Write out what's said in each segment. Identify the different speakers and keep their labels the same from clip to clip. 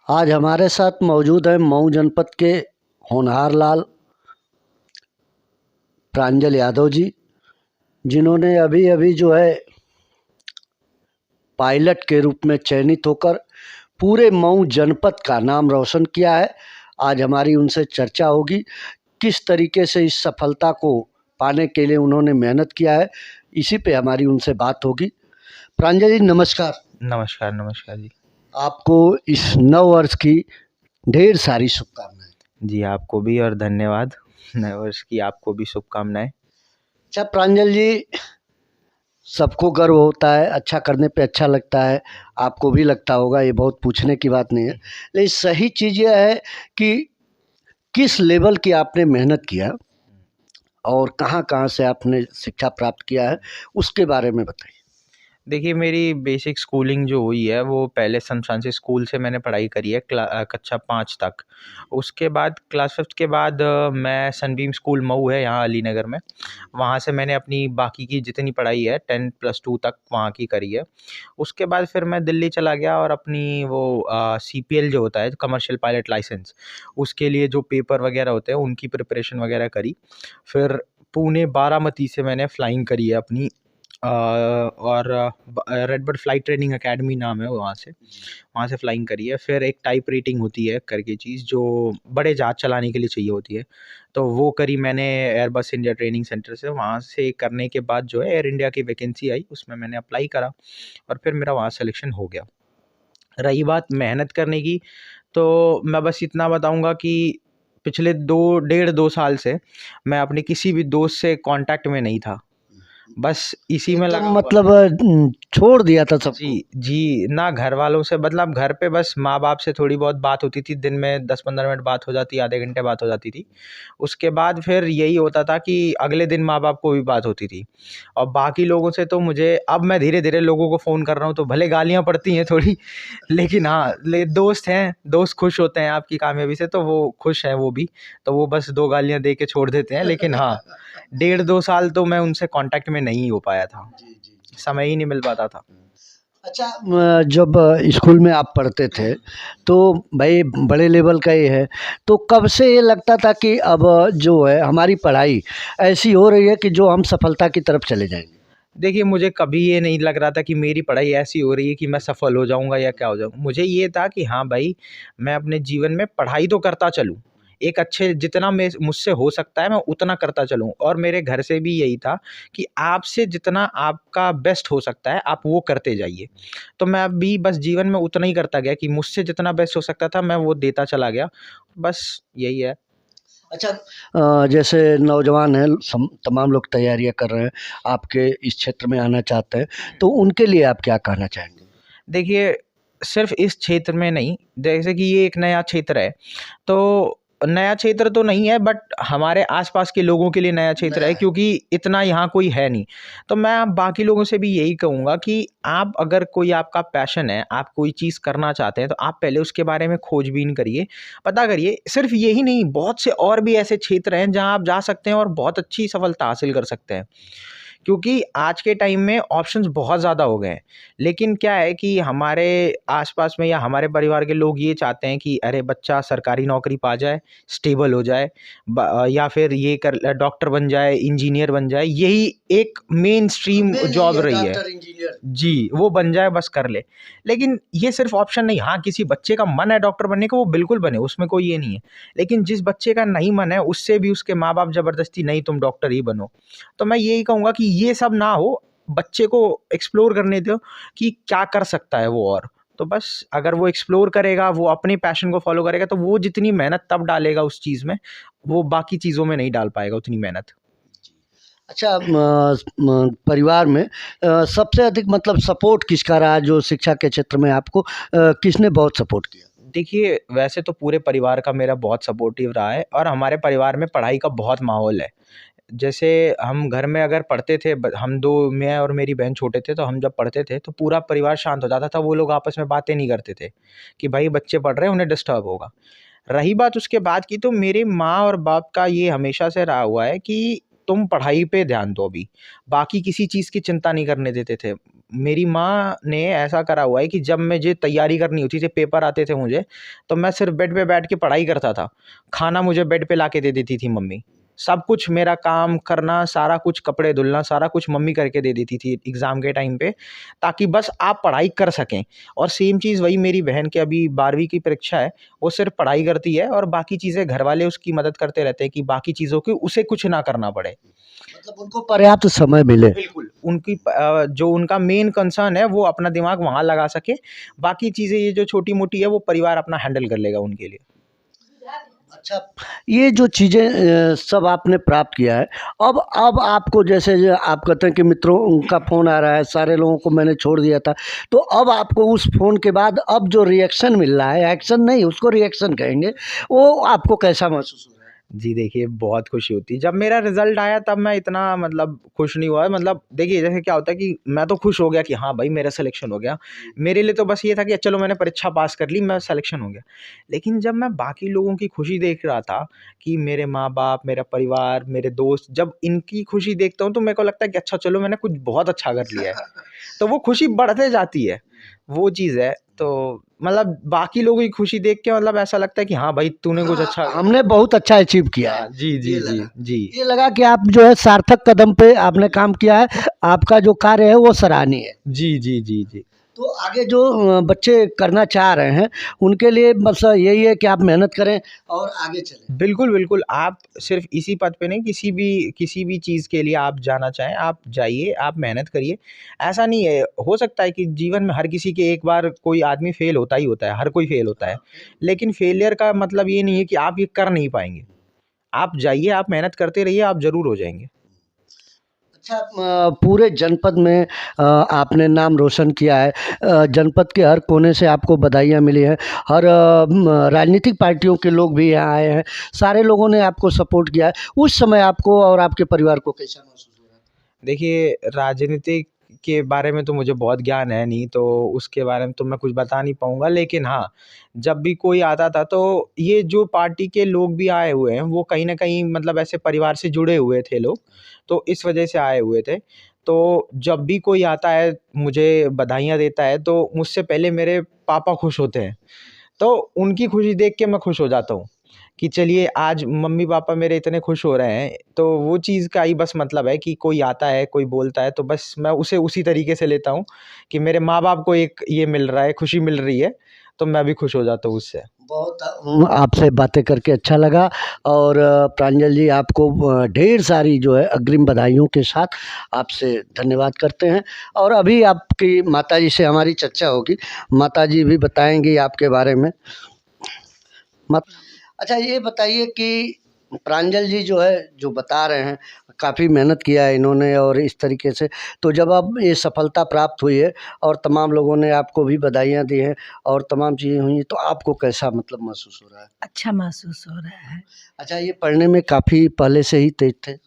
Speaker 1: आज हमारे साथ मौजूद है मऊ जनपद के होनहार लाल प्रांजल यादव जी, जिन्होंने अभी अभी जो है पायलट के रूप में चयनित होकर पूरे मऊ जनपद का नाम रोशन किया है। आज हमारी उनसे चर्चा होगी, किस तरीके से इस सफलता को पाने के लिए उन्होंने मेहनत किया है, इसी पे हमारी उनसे बात होगी। प्रांजल जी नमस्कार।
Speaker 2: नमस्कार नमस्कार जी।
Speaker 1: आपको इस नव वर्ष की ढेर सारी शुभकामनाएं।
Speaker 2: जी आपको भी और धन्यवाद। नए वर्ष की आपको भी शुभकामनाएं।
Speaker 1: अच्छा प्रांजल जी, सबको गर्व होता है, अच्छा करने पे अच्छा लगता है, आपको भी लगता होगा, ये बहुत पूछने की बात नहीं है। लेकिन सही चीज़ यह है कि किस लेवल की आपने मेहनत किया और कहाँ-कहाँ से आपने शिक्षा प्राप्त किया है, उसके बारे में बताइए।
Speaker 2: देखिए मेरी बेसिक स्कूलिंग जो हुई है वो पहले सन फ्रांसिस स्कूल से मैंने पढ़ाई करी है कक्षा 5 तक। उसके बाद क्लास 5 के बाद मैं सनबीम स्कूल मऊ है यहाँ अली नगर में, वहाँ से मैंने अपनी बाकी की जितनी पढ़ाई है 10+2 तक वहाँ की करी है। उसके बाद फिर मैं दिल्ली चला गया और अपनी वो CPL जो होता है कमर्शियल पायलट लाइसेंस, उसके लिए जो पेपर वगैरह होते हैं उनकी प्रिपरेशन वगैरह करी। फिर पुणे बारामती से मैंने फ्लाइंग करी है अपनी, और रेडबर्ड फ्लाइट ट्रेनिंग एकेडमी नाम है वहाँ से फ्लाइंग करी है। फिर एक टाइप रेटिंग होती है करके चीज़ जो बड़े जहाज़ चलाने के लिए चाहिए होती है, तो वो करी मैंने एयरबस इंडिया ट्रेनिंग सेंटर से। वहाँ से करने के बाद जो है एयर इंडिया की वैकेंसी आई, उसमें मैंने अप्लाई करा और फिर मेरा वहाँ सिलेक्शन हो गया। रही बात मेहनत करने की, तो मैं बस इतना बताऊँगा कि पिछले 2 साल से मैं अपने किसी भी दोस्त से कॉन्टैक्ट में नहीं था, बस इसी में लगा
Speaker 1: एकदम
Speaker 2: हुआ
Speaker 1: मतलब
Speaker 2: था।
Speaker 1: छोड़ दिया था सबको।
Speaker 2: जी, जी। ना घर वालों से, मतलब घर पे बस माँ-बाप से थोड़ी बहुत बात होती थी, दिन में 10-15 मिनट बात हो जाती, आधे घंटे बात हो जाती थी। उसके बाद फिर यही होता था कि अगले दिन माँ-बाप को भी बात होती थी। और बाकी लोगों से तो मुझे अब मैं धीरे-धीरे लोगों को फ़ोन कर रहा हूँ, तो भले गालियाँ पड़ती हैं थोड़ी, लेकिन हाँ, दोस्त हैं, दोस्त खुश होते हैं आपकी कामयाबी से, तो वो खुश हैं वो भी। तो वो बस 2 गालियाँ दे के छोड़ देते हैं, लेकिन हाँ, 1.5-2 साल तो मैं उनसे कॉन्टैक्ट में नहीं हो पाया था।
Speaker 1: जी, जी, जी।
Speaker 2: समय ही नहीं मिल पाता था।
Speaker 1: अच्छा जब स्कूल में आप पढ़ते थे, तो भाई बड़े लेवल का ये है, तो कब से ये लगता था कि अब जो है हमारी पढ़ाई ऐसी हो रही है कि जो हम सफलता की तरफ चले जाएँगे?
Speaker 2: देखिए, मुझे कभी ये नहीं लग रहा था कि मेरी पढ़ाई ऐसी हो रही है कि मैं सफल हो जाऊँगा या क्या हो जाऊँ। मुझे ये था कि हाँ भाई, मैं अपने जीवन में पढ़ाई तो करता चलूँ। एक अच्छे जितना मैं मुझसे हो सकता है मैं उतना करता चलूँ, और मेरे घर से भी यही था कि आपसे जितना आपका बेस्ट हो सकता है, आप वो करते जाइए। तो मैं भी बस जीवन में उतना ही करता गया कि मुझसे जितना बेस्ट हो सकता था, मैं वो देता चला गया। बस यही है।
Speaker 1: अच्छा जैसे नौजवान हैं, तमाम लोग तैयारियाँ कर रहे हैं, आपके इस क्षेत्र में आना चाहते हैं, तो उनके लिए आप क्या कहना चाहेंगे?
Speaker 2: देखिए, सिर्फ़ इस क्षेत्र में नहीं, जैसे कि ये एक नया क्षेत्र है, तो नया क्षेत्र तो नहीं है, बट हमारे आस-पास के लोगों के लिए नया क्षेत्र
Speaker 1: नया
Speaker 2: है,
Speaker 1: है।
Speaker 2: क्योंकि इतना यहाँ कोई है नहीं। तो मैं बाकी लोगों से भी यही कहूँगा कि आप अगर कोई आपका पैशन है, आप कोई चीज़ करना चाहते हैं, तो आप पहले उसके बारे में खोजबीन करिए, पता करिए। सिर्फ़ यही नहीं, बहुत से और भी ऐसे क्षेत्र हैं जहाँ आप जा सकते हैं और बहुत अच्छी सफलता हासिल कर सकते हैं। क्योंकि आज के टाइम में ऑप्शंस बहुत ज़्यादा हो गए हैं। लेकिन क्या है कि हमारे आस-पास में या हमारे परिवार के लोग ये चाहते हैं कि अरे बच्चा सरकारी नौकरी पा जाए, स्टेबल हो जाए, या फिर ये डॉक्टर बन जाए, इंजीनियर बन जाए, यही एक मेन स्ट्रीम
Speaker 1: मेन यही
Speaker 2: जॉब
Speaker 1: है,
Speaker 2: रही है।
Speaker 1: Doctor, engineer.
Speaker 2: जी, वो बन जाए बस कर ले। लेकिन ये सिर्फ़ ऑप्शन नहीं, हाँ, किसी बच्चे का मन है डॉक्टर बनने का, वो बिल्कुल बने, उसमें कोई ये नहीं है। लेकिन जिस बच्चे का नहीं मन है, उससे भी उसके माँ-बाप ज़बरदस्ती नहीं तुम डॉक्टर ही बनो। तो मैं यही कहूँगा कि ये सब ना हो, बच्चे को एक्सप्लोर करने दो कि क्या कर सकता है वो और। तो बस अगर वो एक्सप्लोर करेगा, वो अपने पैशन को फ़ॉलो करेगा, तो वो जितनी मेहनत तब डालेगा उस चीज़ में, वो बाकी चीज़ों में नहीं डाल पाएगा उतनी मेहनत।
Speaker 1: अच्छा परिवार में सबसे अधिक मतलब सपोर्ट किसका रहा जो शिक्षा के क्षेत्र में आपको किसने बहुत सपोर्ट किया?
Speaker 2: देखिए, वैसे तो पूरे परिवार का मेरा बहुत सपोर्टिव रहा है, और हमारे परिवार में पढ़ाई का बहुत माहौल है। जैसे हम घर में अगर पढ़ते थे, हम 2, मैं और मेरी बहन छोटे थे, तो हम जब पढ़ते थे तो पूरा परिवार शांत हो जाता था। वो लोग आपस में बातें नहीं करते थे कि भाई बच्चे पढ़ रहे हैं, उन्हें डिस्टर्ब होगा। रही बात उसके बाद की, तो मेरे माँ और बाप का ये हमेशा से रहा हुआ है कि तुम पढ़ाई पे ध्यान दो अभी, बाकी किसी चीज़ की चिंता नहीं करने देते थे। मेरी माँ ने ऐसा करा हुआ है कि जब मुझे तैयारी करनी होती थी, पेपर आते थे मुझे, तो मैं सिर्फ़ बेड पे बैठ के पढ़ाई करता था। खाना मुझे बेड पे लाके दे देती थी मम्मी। सब कुछ मेरा काम करना, सारा कुछ कपड़े धुलना, सारा कुछ मम्मी करके दे देती थी एग्ज़ाम के टाइम पे, ताकि बस आप पढ़ाई कर सकें। और सेम चीज़ वही मेरी बहन की अभी 12वीं की परीक्षा है, वो सिर्फ़ पढ़ाई करती है और बाकी चीज़ें घरवाले उसकी मदद करते रहते हैं कि बाकी चीज़ों की उसे कुछ ना करना पड़े।
Speaker 1: मतलब उनको पर्याप्त समय मिले।
Speaker 2: बिल्कुल, उनकी जो उनका मेन कंसर्न है वो अपना दिमाग वहाँ लगा सके, बाकी चीज़ें ये जो छोटी-मोटी है वो परिवार अपना हैंडल कर लेगा उनके लिए।
Speaker 1: अच्छा, ये जो चीज़ें सब आपने प्राप्त किया है, अब आपको जैसे जो आप कहते हैं कि मित्रों उनका फ़ोन आ रहा है, सारे लोगों को मैंने छोड़ दिया था, तो अब आपको उस फ़ोन के बाद अब जो रिएक्शन मिल रहा है, एक्शन नहीं उसको रिएक्शन कहेंगे, वो आपको कैसा महसूस हो रहा है?
Speaker 2: जी देखिए, बहुत खुशी होती है। जब मेरा रिज़ल्ट आया तब मैं इतना मतलब खुश नहीं हुआ, मतलब देखिए जैसे क्या होता है कि मैं तो खुश हो गया कि हाँ भाई मेरा सिलेक्शन हो गया। मेरे लिए तो बस ये था कि चलो मैंने परीक्षा पास कर ली, मैं सिलेक्शन हो गया। लेकिन जब मैं बाकी लोगों की खुशी देख रहा था कि मेरे माँ-बाप, मेरा परिवार, मेरे दोस्त, जब इनकी खुशी देखता हूँ तो मेरे को लगता है कि अच्छा चलो मैंने कुछ बहुत अच्छा कर लिया है। तो वो खुशी बढ़ते जाती है, वो चीज़ है। तो मतलब बाकी लोगों की खुशी देख के मतलब ऐसा लगता है कि हाँ भाई तूने कुछ अच्छा
Speaker 1: हमने बहुत अच्छा अचीव किया है।
Speaker 2: हाँ, जी,
Speaker 1: ये
Speaker 2: जी, जी,
Speaker 1: लगा
Speaker 2: जी।
Speaker 1: ये लगा कि आप जो है सार्थक कदम पे आपने काम किया है, आपका जो कार्य है वो सराहनीय है।
Speaker 2: जी, जी, जी, जी।
Speaker 1: तो आगे जो बच्चे करना चाह रहे हैं, उनके लिए बस यही है कि आप मेहनत करें और आगे चलें।
Speaker 2: बिल्कुल, बिल्कुल, आप सिर्फ़ इसी पद पे नहीं किसी भी चीज़ के लिए आप जाना चाहें, आप जाइए, आप मेहनत करिए। ऐसा नहीं है, हो सकता है कि जीवन में हर किसी के एक बार कोई आदमी फ़ेल होता ही होता है, हर कोई फ़ेल होता है। लेकिन फ़ेलियर का मतलब ये नहीं है कि आप ये कर नहीं पाएँगे। आप जाइए, आप मेहनत करते रहिए, आप ज़रूर हो जाएँगे।
Speaker 1: अच्छा, पूरे जनपद में आपने नाम रोशन किया है। जनपद के हर कोने से आपको बधाइयाँ मिली हैं। हर राजनीतिक पार्टियों के लोग भी यहाँ आए हैं। सारे लोगों ने आपको सपोर्ट किया है। उस समय आपको और आपके परिवार को कैसा महसूस हो रहा है?
Speaker 2: देखिए, राजनीति के बारे में तो मुझे बहुत ज्ञान है नहीं, तो उसके बारे में तो मैं कुछ बता नहीं पाऊँगा। लेकिन हाँ, जब भी कोई आता था तो ये जो पार्टी के लोग भी आए हुए हैं, वो कहीं न कहीं मतलब ऐसे परिवार से जुड़े हुए थे लोग, तो इस वजह से आए हुए थे। तो जब भी कोई आता है, मुझे बधाइयाँ देता है, तो मुझसे पहले मेरे पापा खुश होते हैं। तो उनकी खुशी देख के मैं खुश हो जाता हूँ कि चलिए आज मम्मी-पापा मेरे इतने खुश हो रहे हैं, तो वो चीज़ का ही बस मतलब है कि कोई आता है, कोई बोलता है तो बस मैं उसे उसी तरीके से लेता हूँ कि मेरे माँ-बाप को एक ये मिल रहा है, खुशी मिल रही है, तो मैं भी खुश हो जाता हूँ उससे।
Speaker 1: बहुत आपसे बातें करके अच्छा लगा और प्रांजल जी आपको ढेर सारी जो है अग्रिम बधाइयों के साथ आपसे धन्यवाद करते हैं और अभी आपकी माताजी से हमारी चर्चा होगी। माताजी भी बताएँगी आपके बारे में। मत अच्छा, ये बताइए कि प्रांजल जी जो है, जो बता रहे हैं, काफ़ी मेहनत किया है इन्होंने और इस तरीके से, तो जब अब ये सफलता प्राप्त हुई है और तमाम लोगों ने आपको भी बधाइयाँ दी हैं और तमाम चीज़ें हुई हैं, तो आपको कैसा मतलब महसूस हो रहा है?
Speaker 3: अच्छा महसूस हो रहा है।
Speaker 1: अच्छा, ये पढ़ने में काफ़ी पहले से ही तेज़ थे?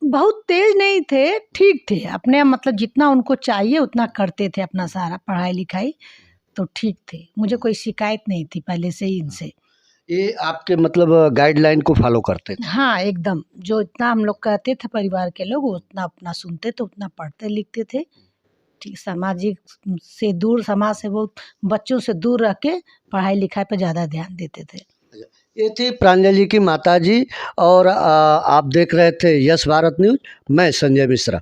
Speaker 3: बहुत तेज़ नहीं थे, ठीक थे। अपने मतलब जितना उनको चाहिए उतना करते थे अपना सारा पढ़ाई-लिखाई, तो ठीक थे। मुझे कोई शिकायत नहीं थी पहले से ही इनसे।
Speaker 1: ये आपके मतलब गाइडलाइन को फ़ॉलो करते थे?
Speaker 3: हाँ, एकदम। जो इतना हम लोग कहते थे परिवार के लोग, वो उतना अपना सुनते थे, उतना पढ़ते-लिखते थे। ठीक सामाजिक से दूर, समाज से बहुत बच्चों से दूर रह के पढ़ाई-लिखाई पे ज़्यादा ध्यान देते थे।
Speaker 1: ये थी प्रांजल जी की माताजी और आप देख रहे थे यस भारत न्यूज़। मैं संजय मिश्रा।